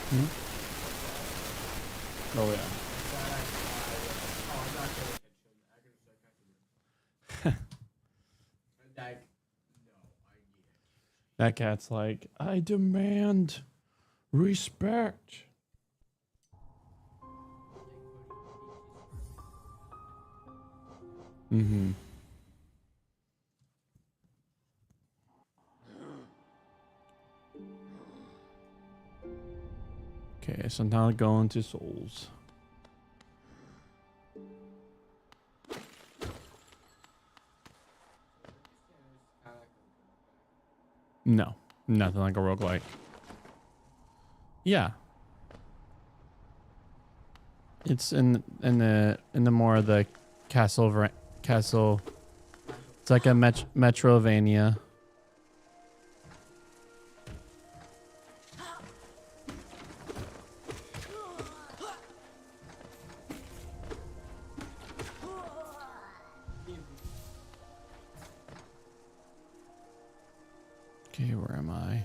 Hmm? Oh yeah. That cat's like, I demand respect. Mm-hmm. Okay, so now going to souls. No, nothing like a roguelike. Yeah, it's in the more of the castle. It's like a Metrovania. Okay, where am I?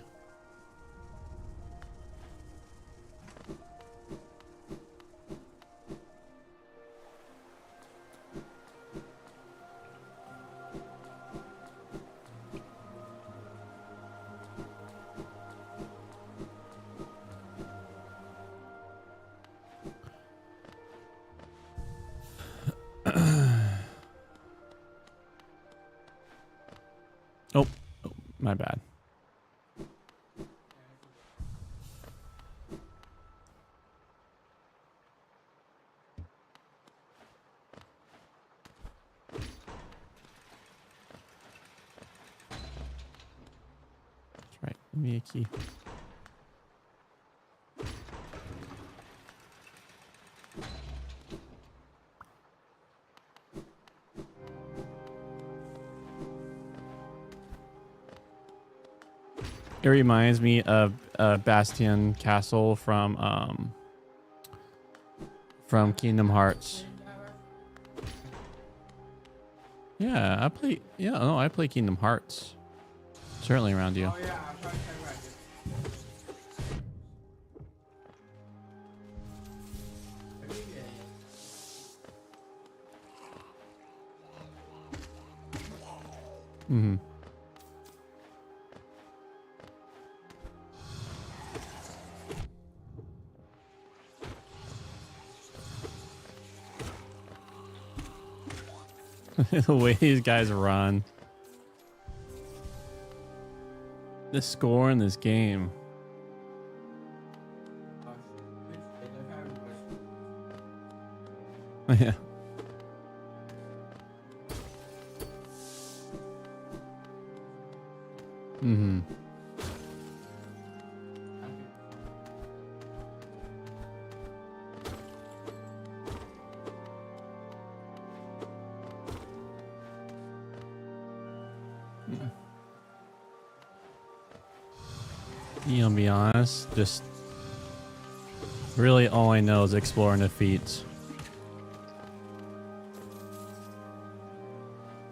Oh, my bad. That's right. Give me a key. It reminds me of Bastion Castle from Kingdom Hearts. Yeah, I play. Yeah, no, I play Kingdom Hearts. Certainly around you. Oh yeah, I'm trying to tell you right. Mm-hmm. The way these guys run. The score in this game. Yeah. Mm-hmm. You know, to be honest, just really all I know is exploring the feats.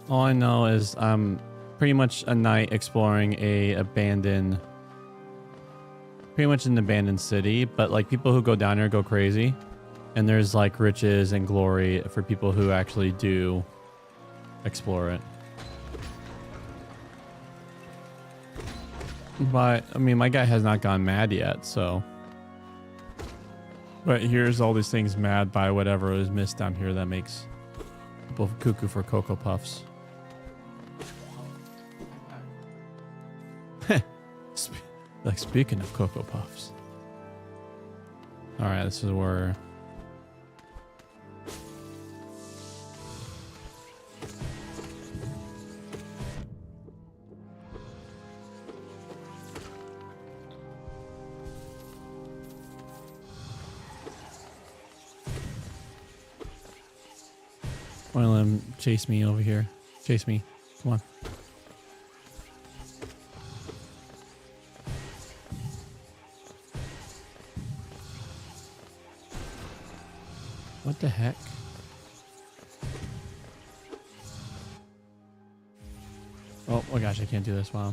All I know is I'm pretty much a knight exploring pretty much an abandoned city, but like people who go down here go crazy. And there's like riches and glory for people who actually do explore it. But I mean, my guy has not gone mad yet, so. But here's all these things mad by whatever is missed down here that makes people cuckoo for Cocoa Puffs. Like speaking of Cocoa Puffs. All right, this is where. Why don't let him chase me over here? Chase me. Come on. What the heck? Oh my gosh, I can't do this. Wow.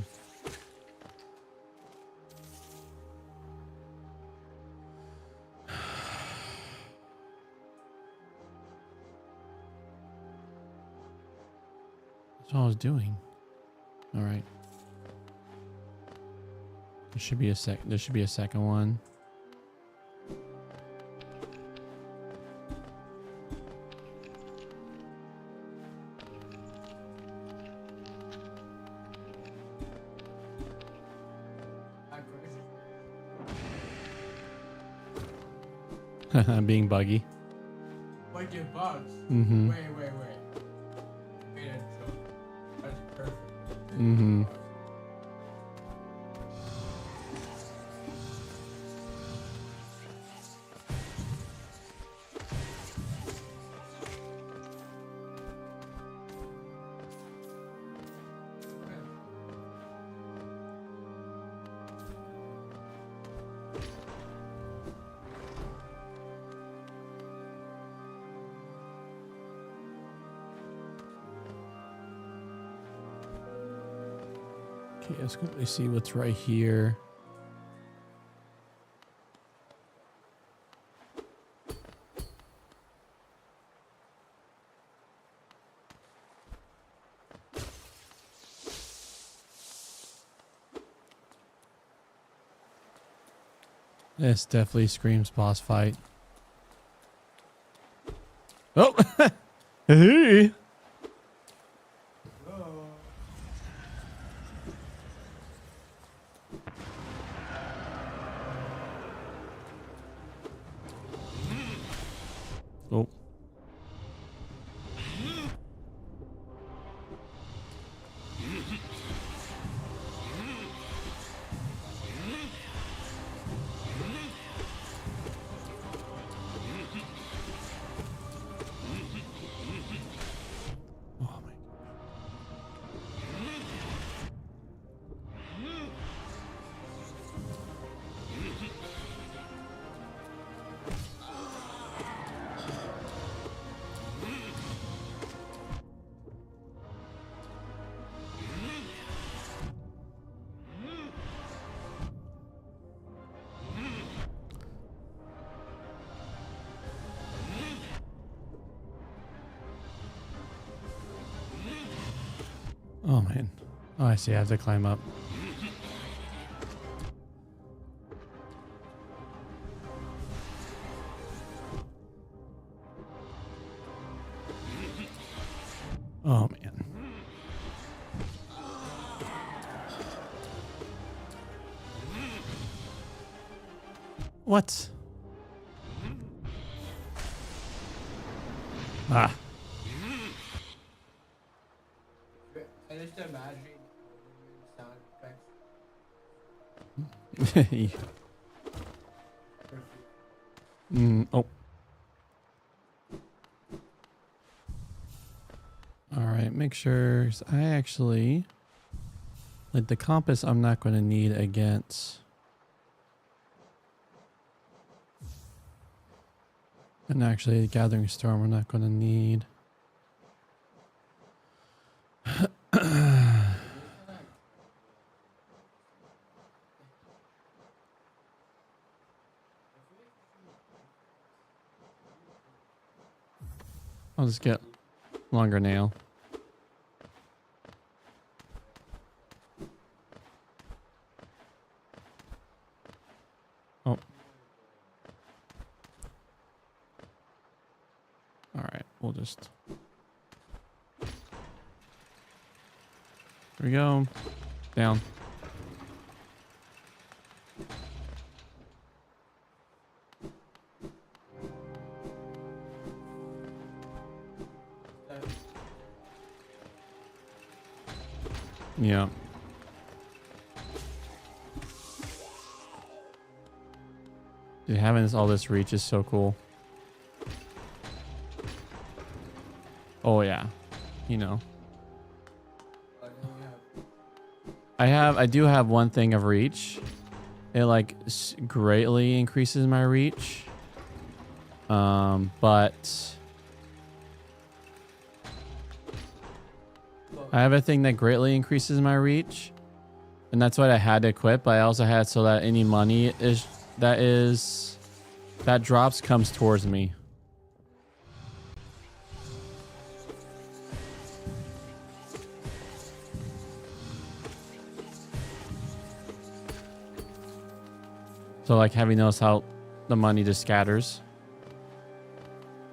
That's what I was doing. All right. There should be a second one. Being buggy. Like it bugs. Mm-hmm. Wait. That's perfect. Mm-hmm. Okay, let's quickly see what's right here. This definitely screams boss fight. Oh! Hey! Oh. Oh my. Oh man. Oh, I see. I have to climb up. Oh man. What? Ah. I just imagine sound effects. Oh. All right, make sure I actually like the compass I'm not going to need against. And actually the gathering storm we're not going to need. I'll just get longer nail. Oh. All right, we'll just. Here we go. Down. Yeah. Dude, having all this reach is so cool. Oh yeah, you know. I do have one thing of reach. It like greatly increases my reach. But I have a thing that greatly increases my reach, and that's what I had to equip. But I also had so that any money that drops comes towards me. So like, have you noticed how the money just scatters?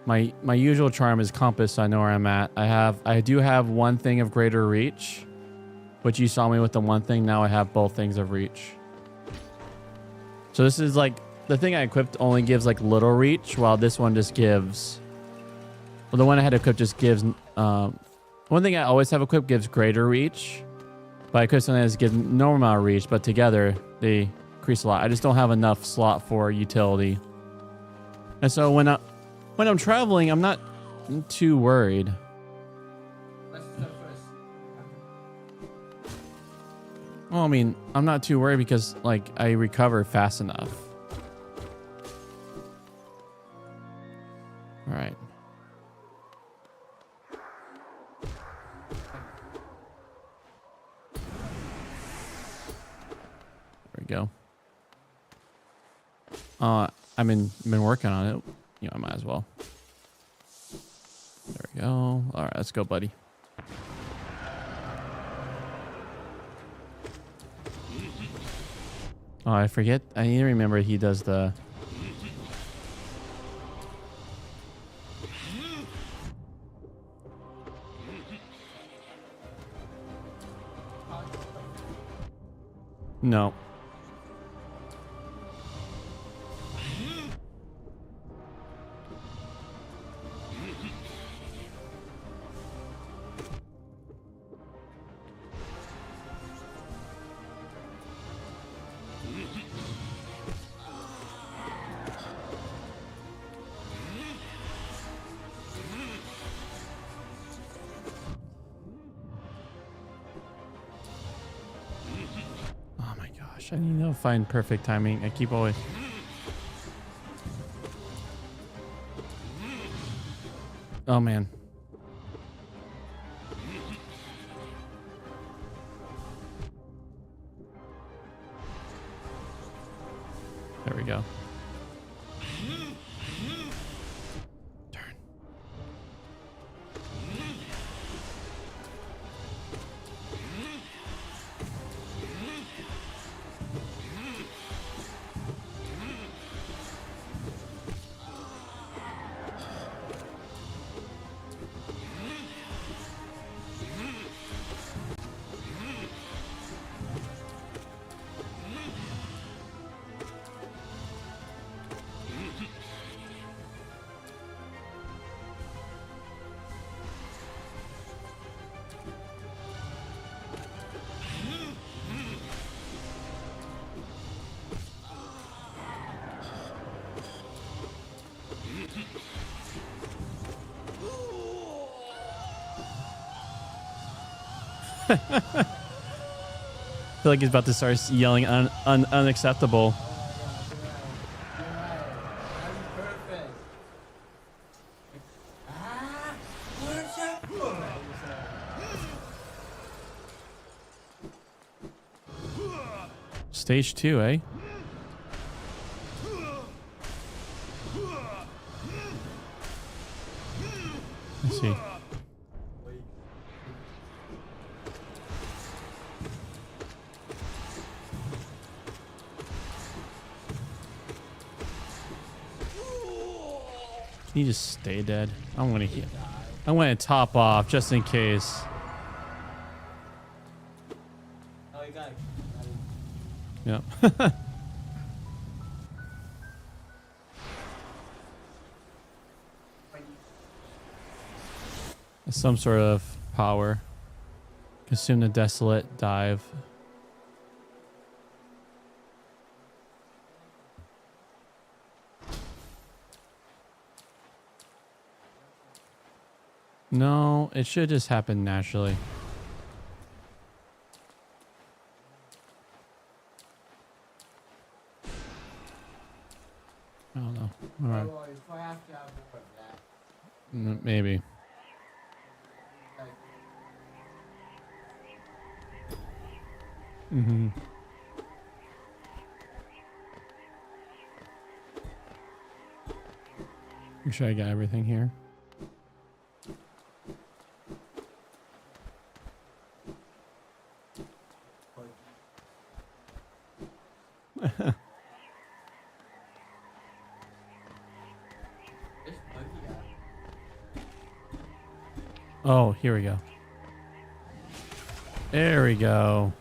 My usual charm is compass, so I know where I'm at. I do have one thing of greater reach, which you saw me with the one thing. Now I have both things of reach. So this is like the thing I equipped only gives like little reach, while this one just gives. Well, the one I had equipped just gives. One thing I always have equipped gives greater reach, but I equipped something that gives normal amount of reach, but together they increase a lot. I just don't have enough slot for utility, and so when I'm traveling, I'm not too worried. Well, I mean, I'm not too worried because like I recover fast enough. All right. There we go. I've been working on it. You know, I might as well. There we go. All right, let's go, buddy. Oh, I forget. I need to remember he does the. No. I need to find perfect timing. I keep always. Oh man. There we go. Turn. I feel like he's about to start yelling unacceptable. Stage 2, eh? Let's see. Can you just stay dead? I want to top off just in case. Oh, you got it. Yep. Some sort of power. Consume the desolate dive. No, it should just happen naturally. I don't know. All right. Oh, if I have to have more of that, Maybe. like, Mm-hmm. Make sure I got everything here. it's buggy out. Oh, here we go. There we go.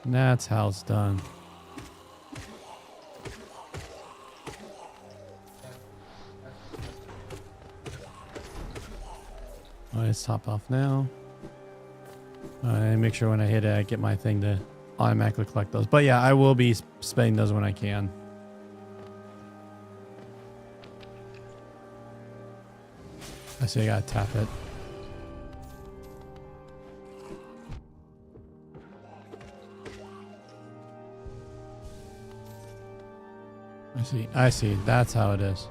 That's how it's done. Let's top off now. Make sure when I hit it, I get my thing to automatically collect those. But yeah, I will be spending those when I can. I see I gotta tap it. I see. That's how it is.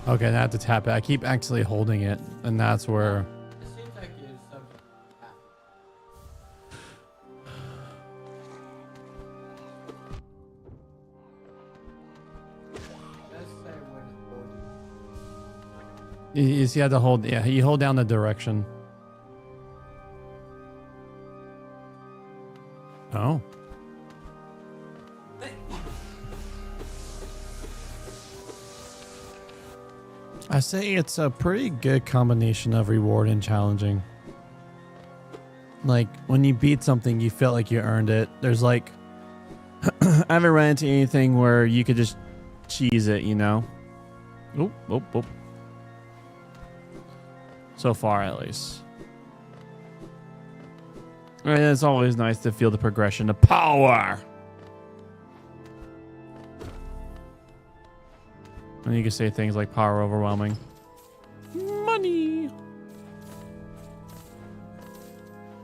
Okay, I have to tap it. I keep actually holding it, and that's where... It seems like it's something. Let's say when it's loading. You see, you have to hold... Yeah, you hold down the direction. Oh. I say it's a pretty good combination of reward and challenging. Like, when you beat something, you feel like you earned it. There's like... I haven't run into anything where you could just cheese it, you know? Oop, oop, oop. So far, at least. And it's always nice to feel the progression of power. And you can say things like power overwhelming. Money.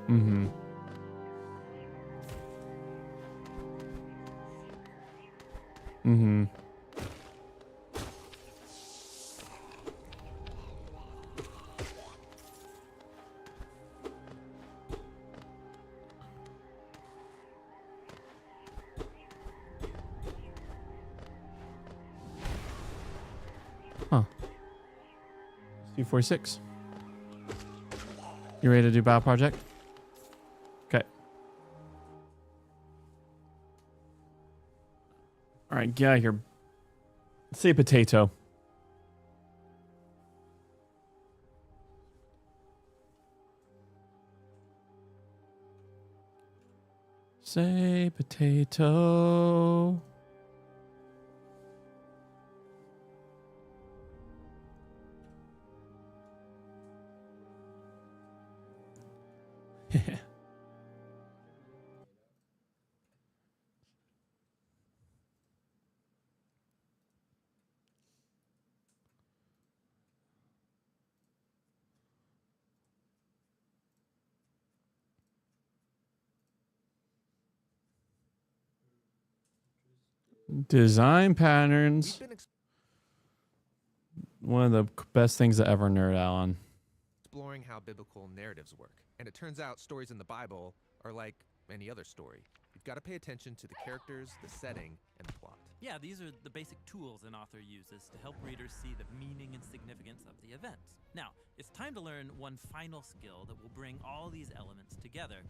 Mm-hmm. Mm-hmm. Huh. C46. You ready to do Battle Project? Okay. All right, get out of here. Say potato. Say potato. Design patterns. One of the best things to ever nerd out on. Exploring how biblical narratives work. And it turns out stories in the Bible are like any other story. You've got to pay attention to the characters, the setting, and the plot. Yeah, these are the basic tools an author uses to help readers see the meaning and significance of the events. Now, it's time to learn one final skill that will bring all these elements together: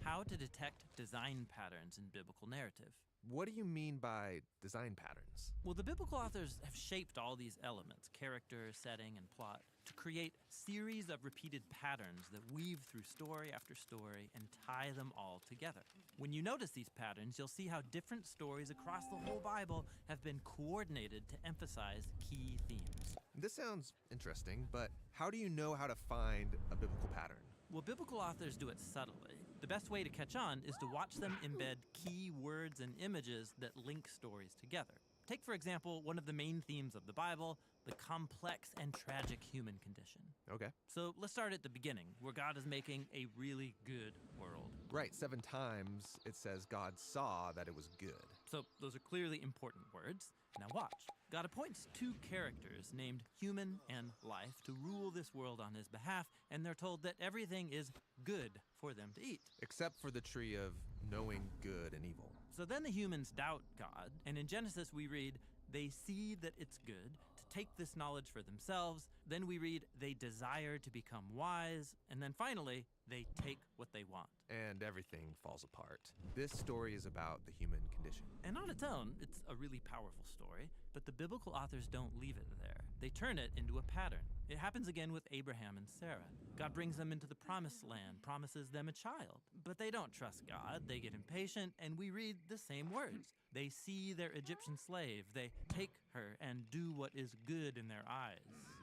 how to detect design patterns in biblical narrative. What do you mean by design patterns? Well, the biblical authors have shaped all these elements, character, setting, and plot, to create series of repeated patterns that weave through story after story and tie them all together. When you notice these patterns, you'll see how different stories across the whole Bible have been coordinated to emphasize key themes. This sounds interesting, but how do you know how to find a biblical pattern? Well, biblical authors do it subtly. The best way to catch on is to watch them embed key words and images that link stories together. Take, for example, one of the main themes of the Bible, the complex and tragic human condition. Okay. So let's start at the beginning, where God is making a really good world. Right, 7 times it says God saw that it was good. So those are clearly important words. Now watch. God appoints two characters named Human and Life to rule this world on his behalf, and they're told that everything is good for them to eat. Except for the tree of knowing good and evil. So then the humans doubt God, and in Genesis we read, they see that it's good to take this knowledge for themselves. Then we read, they desire to become wise, and then finally, they take what they want. And everything falls apart. This story is about the human condition. And on its own, it's a really powerful story, but the biblical authors don't leave it there. They turn it into a pattern. It happens again with Abraham and Sarah. God brings them into the promised land, promises them a child. But they don't trust God, they get impatient, and we read the same words. They see their Egyptian slave, they take her and do what is good in their eyes.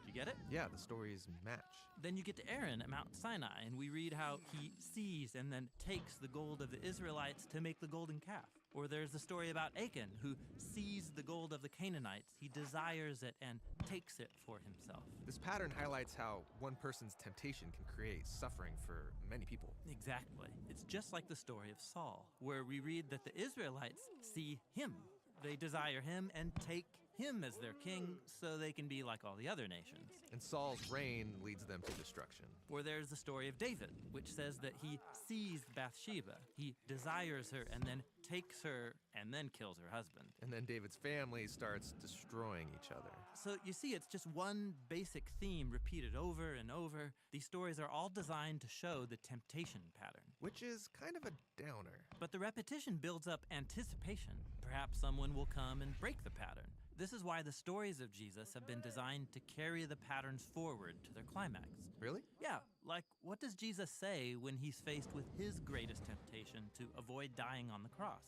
You get it? Yeah, the stories match. Then you get to Aaron at Mount Sinai, and we read how he sees and then takes the gold of the Israelites to make the golden calf. Or there's the story about Achan, who sees the gold of the Canaanites, he desires it and takes it for himself. This pattern highlights how one person's temptation can create suffering for many people. Exactly. It's just like the story of Saul, where we read that the Israelites see him. They desire him and take him as their king so they can be like all the other nations. And Saul's reign leads them to destruction. Or there's the story of David, which says that he sees Bathsheba, he desires her and then takes her and then kills her husband. And then David's family starts destroying each other. So you see, it's just one basic theme repeated over and over. These stories are all designed to show the temptation pattern. Which is kind of a downer. But the repetition builds up anticipation. Perhaps someone will come and break the pattern. This is why the stories of Jesus have been designed to carry the patterns forward to their climax. Really? Yeah, like what does Jesus say when he's faced with his greatest temptation to avoid dying on the cross?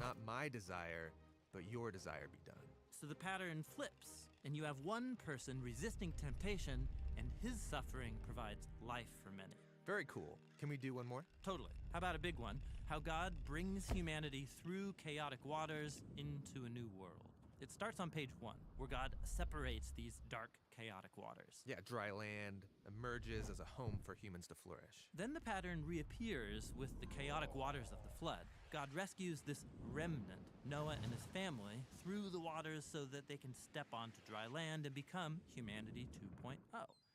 Not my desire, but your desire be done. So the pattern flips, and you have one person resisting temptation, and his suffering provides life for many. Very cool. Can we do one more? Totally. How about a big one? How God brings humanity through chaotic waters into a new world. It starts on page 1, where God separates these dark, chaotic waters. Yeah, dry land emerges as a home for humans to flourish. Then the pattern reappears with the chaotic waters of the flood. God rescues this remnant, Noah and his family, through the waters so that they can step onto dry land and become humanity 2.0.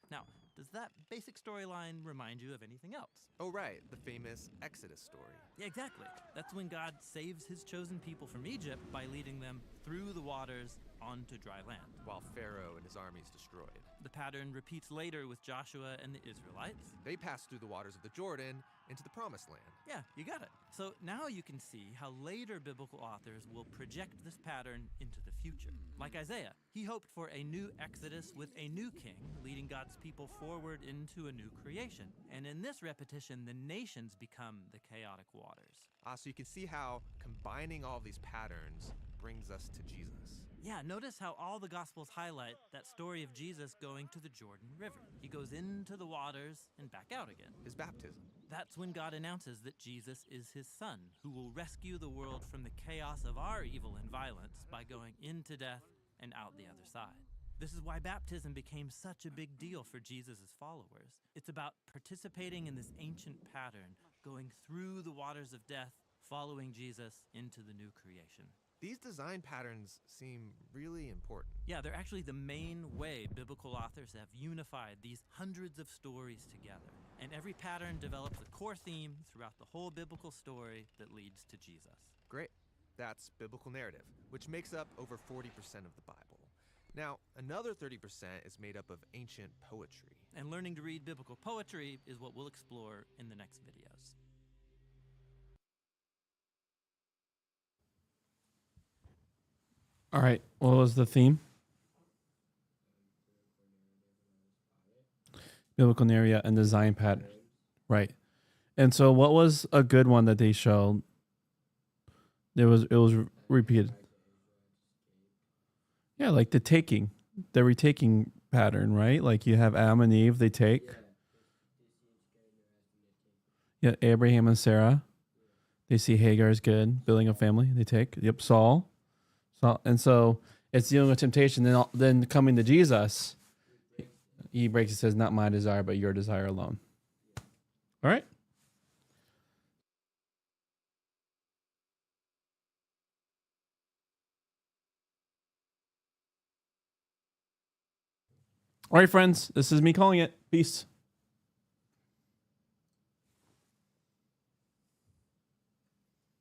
Now, does that basic storyline remind you of anything else? Oh, right, the famous Exodus story. Yeah, exactly. That's when God saves his chosen people from Egypt by leading them through the waters onto dry land. While Pharaoh and his armies destroyed. The pattern repeats later with Joshua and the Israelites. They passed through the waters of the Jordan into the Promised Land. Yeah, you got it. So now you can see how later biblical authors will project this pattern into the future. Like Isaiah, he hoped for a new Exodus with a new king, leading God's people forward into a new creation. And in this repetition, the nations become the chaotic waters. So you can see how combining all these patterns brings us to Jesus. Yeah, notice how all the Gospels highlight that story of Jesus going to the Jordan River. He goes into the waters and back out again. His baptism. That's when God announces that Jesus is his son, who will rescue the world from the chaos of our evil and violence by going into death and out the other side. This is why baptism became such a big deal for Jesus' followers. It's about participating in this ancient pattern, going through the waters of death, following Jesus into the new creation. These design patterns seem really important. Yeah, they're actually the main way biblical authors have unified these hundreds of stories together. And every pattern develops a core theme throughout the whole biblical story that leads to Jesus. Great. That's biblical narrative, which makes up over 40% of the Bible. Now, another 30% is made up of ancient poetry. And learning to read biblical poetry is what we'll explore in the next videos. All right. What was the theme? Biblical narrative and design pattern. Right. And so what was a good one that they showed? It was repeated. Yeah, like the retaking pattern, right? Like you have Adam and Eve, they take. Yeah, Abraham and Sarah. They see Hagar is good, building a family, they take. Yep, Saul. And so it's dealing with temptation. Then coming to Jesus, he breaks it, says, not my desire, but your desire alone. All right. All right, friends, this is me calling it. Peace.